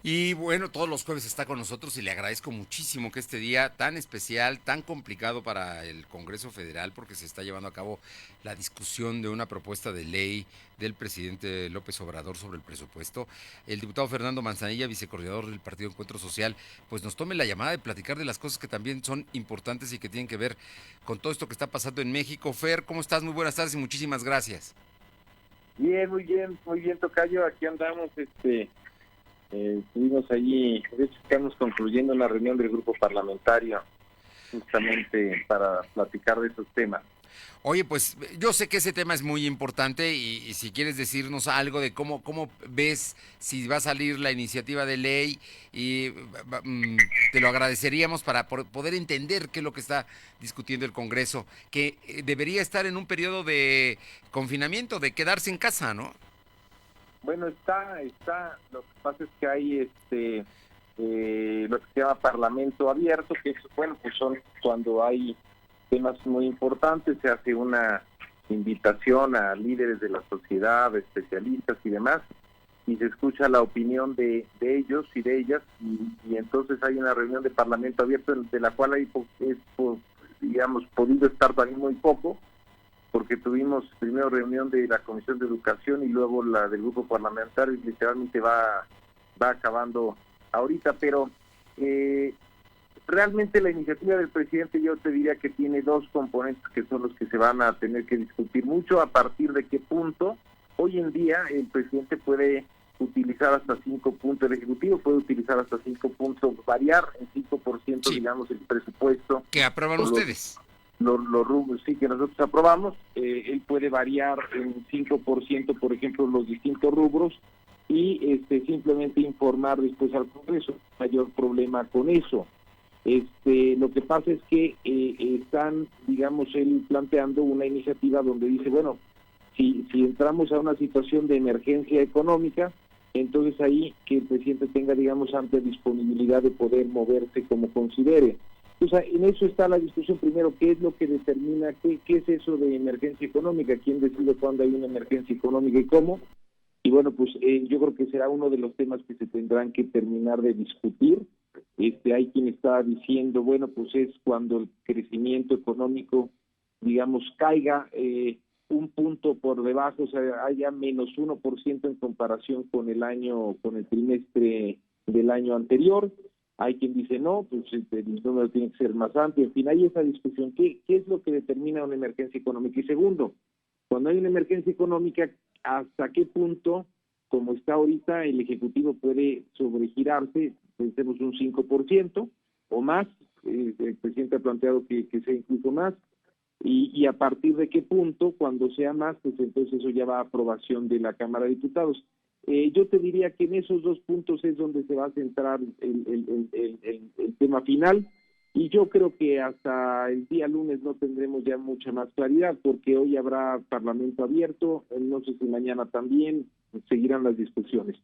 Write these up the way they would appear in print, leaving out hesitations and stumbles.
Y bueno, todos los jueves está con nosotros y le agradezco muchísimo que este día tan especial, tan complicado para el Congreso Federal, porque se está llevando a cabo la discusión de una propuesta de ley del presidente López Obrador sobre el presupuesto, el diputado Fernando Manzanilla, vicecoordinador del Partido Encuentro Social, pues nos tome la llamada de platicar de las cosas que también son importantes y que tienen que ver con todo esto que está pasando en México. Fer, ¿cómo estás? Muy buenas tardes y muchísimas gracias. Bien, muy bien, tocayo. Aquí andamos, estuvimos allí, de hecho estamos concluyendo una reunión del grupo parlamentario justamente para platicar de esos temas. Oye, pues yo sé que ese tema es muy importante y si quieres decirnos algo de cómo ves si va a salir la iniciativa de ley y te lo agradeceríamos para poder entender qué es lo que está discutiendo el Congreso, que debería estar en un periodo de confinamiento, de quedarse en casa, ¿no? Bueno, lo que pasa es que hay lo que se llama parlamento abierto, que es, bueno, pues son cuando hay temas muy importantes, se hace una invitación a líderes de la sociedad, especialistas y demás, y se escucha la opinión de ellos y de ellas, y entonces hay una reunión de parlamento abierto de la cual digamos, podido estar también muy poco, porque tuvimos primero reunión de la Comisión de Educación y luego la del grupo parlamentario, y literalmente va acabando ahorita, pero eh, realmente la iniciativa del presidente yo te diría que tiene dos componentes que son los que se van a tener que discutir mucho. A partir de qué punto hoy en día el presidente puede utilizar hasta 5 puntos, el Ejecutivo puede utilizar hasta 5 puntos, variar en 5%, Sí, digamos, el presupuesto que aprueban o ustedes. los rubros sí que nosotros aprobamos. Él puede variar en 5%, por ejemplo, los distintos rubros, y simplemente informar después al Congreso. Mayor problema con eso. Lo que pasa es que están, digamos, él planteando una iniciativa donde dice, bueno, si entramos a una situación de emergencia económica, entonces ahí que el presidente tenga, digamos, amplia disponibilidad de poder moverse como considere. O sea, en eso está la discusión. Primero, ¿qué es lo que determina, qué es eso de emergencia económica? ¿Quién decide cuándo hay una emergencia económica y cómo? Y bueno, pues yo creo que será uno de los temas que se tendrán que terminar de discutir. Hay quien está diciendo, bueno, pues es cuando el crecimiento económico, digamos, caiga 1 punto por debajo, o sea, haya -1% en comparación con el trimestre del año anterior. Hay quien dice, no, pues el número tiene que ser más amplio. En fin, hay esa discusión. ¿Qué es lo que determina una emergencia económica? Y segundo, cuando hay una emergencia económica, ¿hasta qué punto, como está ahorita, el Ejecutivo puede sobregirarse? Pensemos un 5% o más. El presidente ha planteado que sea incluso más. Y a partir de qué punto, cuando sea más, pues entonces eso ya va a aprobación de la Cámara de Diputados. Yo te diría que en esos dos puntos es donde se va a centrar el tema final, y yo creo que hasta el día lunes no tendremos ya mucha más claridad, porque hoy habrá parlamento abierto, no sé si mañana también seguirán las discusiones.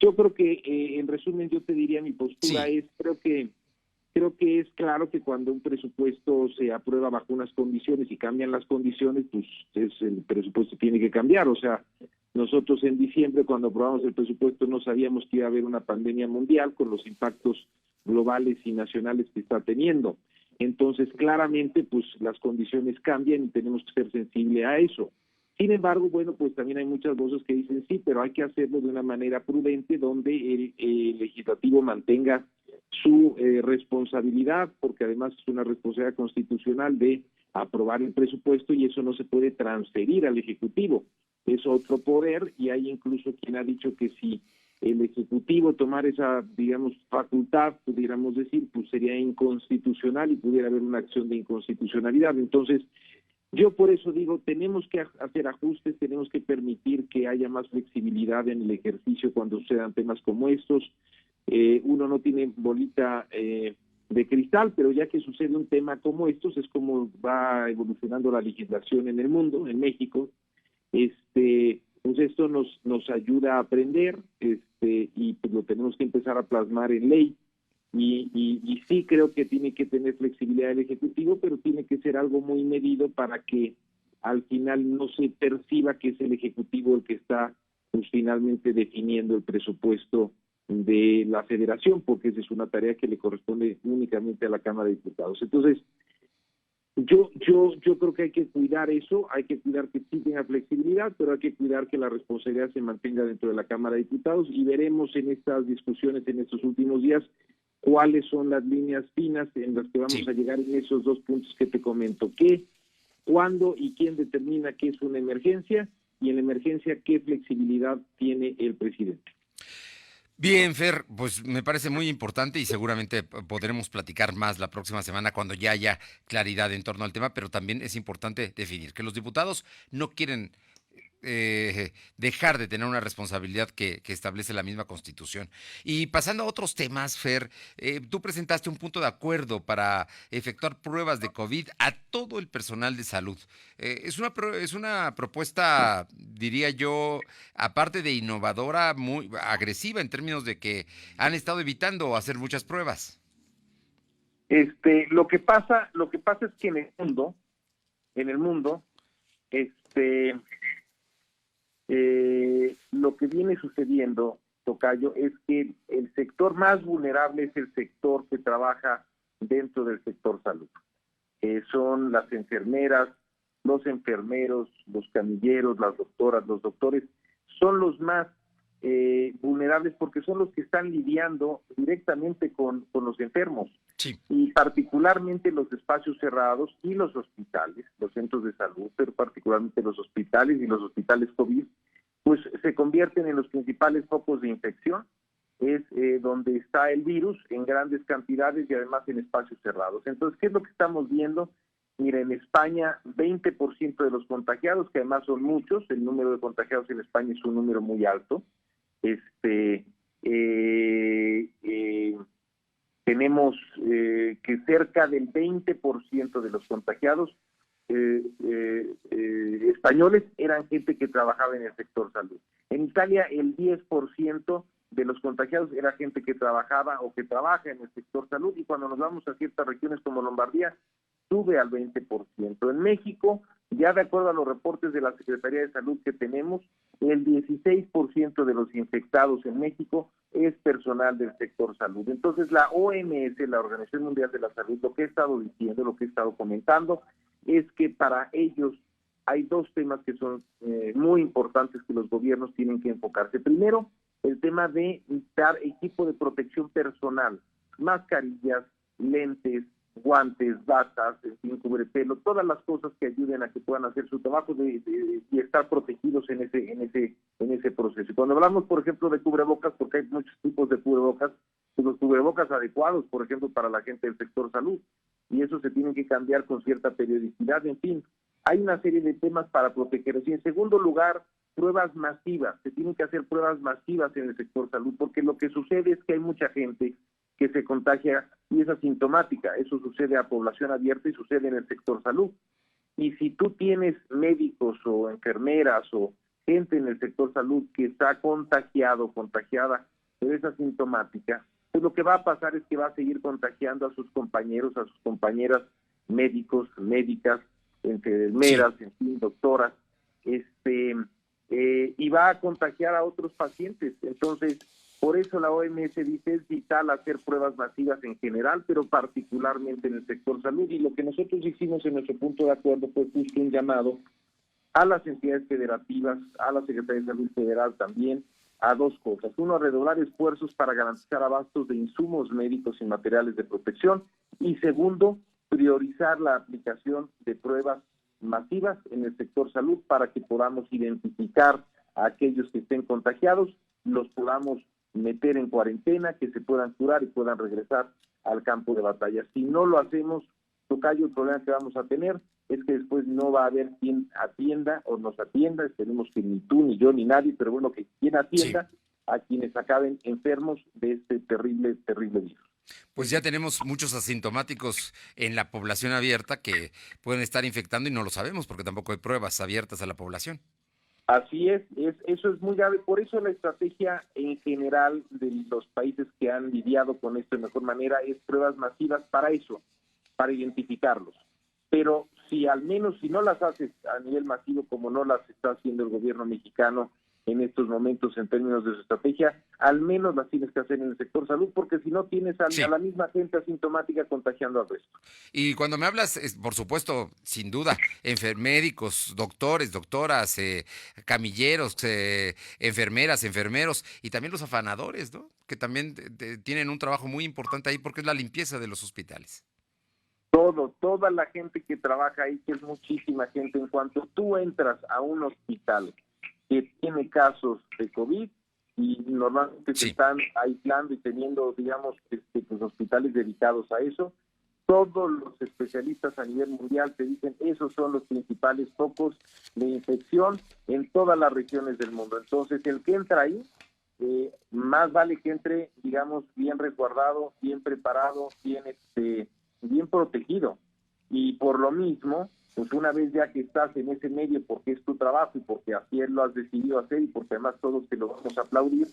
Yo creo que, en resumen, yo te diría mi postura Sí, es, creo que es claro que cuando un presupuesto se aprueba bajo unas condiciones y cambian las condiciones, pues el presupuesto tiene que cambiar. O sea, nosotros en diciembre, cuando aprobamos el presupuesto, no sabíamos que iba a haber una pandemia mundial con los impactos globales y nacionales que está teniendo. Entonces, claramente, pues las condiciones cambian y tenemos que ser sensibles a eso. Sin embargo, bueno, pues también hay muchas voces que dicen sí, pero hay que hacerlo de una manera prudente, donde el legislativo mantenga su responsabilidad, porque además es una responsabilidad constitucional de aprobar el presupuesto, y eso no se puede transferir al Ejecutivo. Es otro poder, y hay incluso quien ha dicho que si el Ejecutivo tomara esa, digamos, facultad, pudiéramos decir, pues sería inconstitucional y pudiera haber una acción de inconstitucionalidad. Entonces, yo por eso digo, tenemos que hacer ajustes, tenemos que permitir que haya más flexibilidad en el ejercicio cuando sucedan temas como estos. Uno no tiene bolita de cristal, pero ya que sucede un tema como estos, es como va evolucionando la legislación en el mundo, en México. Pues esto nos ayuda a aprender, y pues lo tenemos que empezar a plasmar en ley. Y sí creo que tiene que tener flexibilidad el Ejecutivo, pero tiene que ser algo muy medido para que al final no se perciba que es el Ejecutivo el que está, pues, finalmente definiendo el presupuesto de la Federación, porque esa es una tarea que le corresponde únicamente a la Cámara de Diputados. Entonces, yo creo que hay que cuidar eso, hay que cuidar que sí tenga flexibilidad, pero hay que cuidar que la responsabilidad se mantenga dentro de la Cámara de Diputados, y veremos en estas discusiones en estos últimos días cuáles son las líneas finas en las que vamos a llegar en esos dos puntos que te comento. ¿Qué, cuándo y quién determina qué es una emergencia? Y en la emergencia, ¿qué flexibilidad tiene el presidente? Bien, Fer, pues me parece muy importante y seguramente podremos platicar más la próxima semana cuando ya haya claridad en torno al tema, pero también es importante definir que los diputados no quieren dejar de tener una responsabilidad que establece la misma Constitución. Y pasando a otros temas, Fer, tú presentaste un punto de acuerdo para efectuar pruebas de COVID a todo el personal de salud. Es una propuesta, diría yo, aparte de innovadora, muy agresiva en términos de que han estado evitando hacer muchas pruebas. Lo que pasa es que en el mundo, lo que viene sucediendo, Tocayo, es que el sector más vulnerable es el sector que trabaja dentro del sector salud. Son las enfermeras, los enfermeros, los camilleros, las doctoras, los doctores, son los más vulnerables porque son los que están lidiando directamente con los enfermos. Sí. Y particularmente los espacios cerrados y los hospitales, los centros de salud, pero particularmente los hospitales y los hospitales COVID, pues se convierten en los principales focos de infección. Es donde está el virus en grandes cantidades y además en espacios cerrados. Entonces, ¿qué es lo que estamos viendo? Mira, en España, 20% de los contagiados, que además son muchos, el número de contagiados en España es un número muy alto. Tenemos que cerca del 20% de los contagiados españoles eran gente que trabajaba en el sector salud. En Italia, el 10% de los contagiados era gente que trabajaba o que trabaja en el sector salud, y cuando nos vamos a ciertas regiones como Lombardía, sube al 20%. En México, ya de acuerdo a los reportes de la Secretaría de Salud que tenemos, el 16% de los infectados en México es personal del sector salud. Entonces, la OMS, la Organización Mundial de la Salud, lo que he estado diciendo, lo que he estado comentando, es que para ellos hay dos temas que son muy importantes que los gobiernos tienen que enfocarse. Primero, el tema de dar equipo de protección personal, mascarillas, lentes, guantes, batas, en fin, cubrepelo, todas las cosas que ayuden a que puedan hacer su trabajo y estar protegidos en ese proceso. Y cuando hablamos, por ejemplo, de cubrebocas, porque hay muchos tipos de cubrebocas, pues los cubrebocas adecuados, por ejemplo, para la gente del sector salud, y eso se tiene que cambiar con cierta periodicidad. En fin, hay una serie de temas para protegerlos. Y en segundo lugar, pruebas masivas. Se tienen que hacer pruebas masivas en el sector salud, porque lo que sucede es que hay mucha gente que se contagia y es asintomática. Eso sucede a población abierta y sucede en el sector salud. Y si tú tienes médicos o enfermeras o gente en el sector salud que está contagiada, pero es asintomática, pues lo que va a pasar es que va a seguir contagiando a sus compañeros, a sus compañeras, médicos, médicas, enfermeras, en fin, doctoras, y va a contagiar a otros pacientes. Entonces, por eso la OMS dice es vital hacer pruebas masivas en general, pero particularmente en el sector salud. Y lo que nosotros hicimos en nuestro punto de acuerdo fue justo un llamado a las entidades federativas, a la Secretaría de Salud Federal también, a dos cosas. Uno, a redoblar esfuerzos para garantizar abastos de insumos médicos y materiales de protección. Y segundo, priorizar la aplicación de pruebas masivas en el sector salud para que podamos identificar a aquellos que estén contagiados, los podamos meter en cuarentena, que se puedan curar y puedan regresar al campo de batalla. Si no lo hacemos, Tocayo, el problema que vamos a tener es que después no va a haber quien atienda o nos atienda, esperemos que ni tú, ni yo, ni nadie, pero bueno, que quien atienda a quienes acaben enfermos de este terrible virus. Pues ya tenemos muchos asintomáticos en la población abierta que pueden estar infectando y no lo sabemos porque tampoco hay pruebas abiertas a la población. Así eso es muy grave. Por eso la estrategia en general de los países que han lidiado con esto de mejor manera es pruebas masivas para eso, para identificarlos. Pero si al menos, si no las haces a nivel masivo como no las está haciendo el gobierno mexicano, en estos momentos en términos de su estrategia, al menos las tienes que hacer en el sector salud, porque si no tienes Sí. a la misma gente asintomática contagiando al resto. Y cuando me hablas, por supuesto, sin duda, médicos, doctores, doctoras, camilleros, enfermeras, enfermeros y también los afanadores, ¿no? Que también tienen un trabajo muy importante ahí porque es la limpieza de los hospitales. Toda la gente que trabaja ahí, que es muchísima gente, en cuanto tú entras a un hospital que tiene casos de COVID y normalmente se Sí. están aislando y teniendo, digamos, pues, hospitales dedicados a eso, todos los especialistas a nivel mundial te dicen esos son los principales focos de infección en todas las regiones del mundo. Entonces, el que entra ahí, más vale que entre, digamos, bien resguardado, bien preparado, bien protegido. Y por lo mismo, pues una vez ya que estás en ese medio porque es tu trabajo y porque así lo has decidido hacer y porque además todos te lo vamos a aplaudir,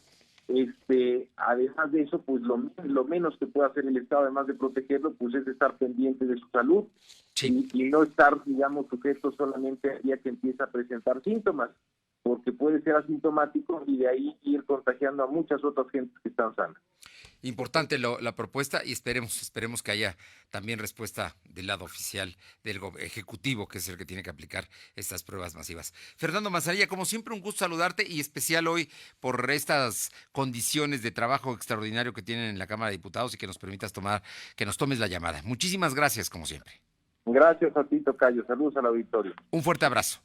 además de eso, pues lo menos que puede hacer el Estado, además de protegerlo, pues es estar pendiente de su salud y no estar, digamos, sujeto solamente al día que empieza a presentar síntomas, porque puede ser asintomático y de ahí ir contagiando a muchas otras gentes que están sanas. Importante la propuesta y esperemos que haya también respuesta del lado oficial del ejecutivo, que es el que tiene que aplicar estas pruebas masivas. Fernando Manzanilla, como siempre, un gusto saludarte y especial hoy por estas condiciones de trabajo extraordinario que tienen en la Cámara de Diputados y que nos que nos tomes la llamada. Muchísimas gracias, como siempre. Gracias a ti, tocayo. Saludos al auditorio. Un fuerte abrazo.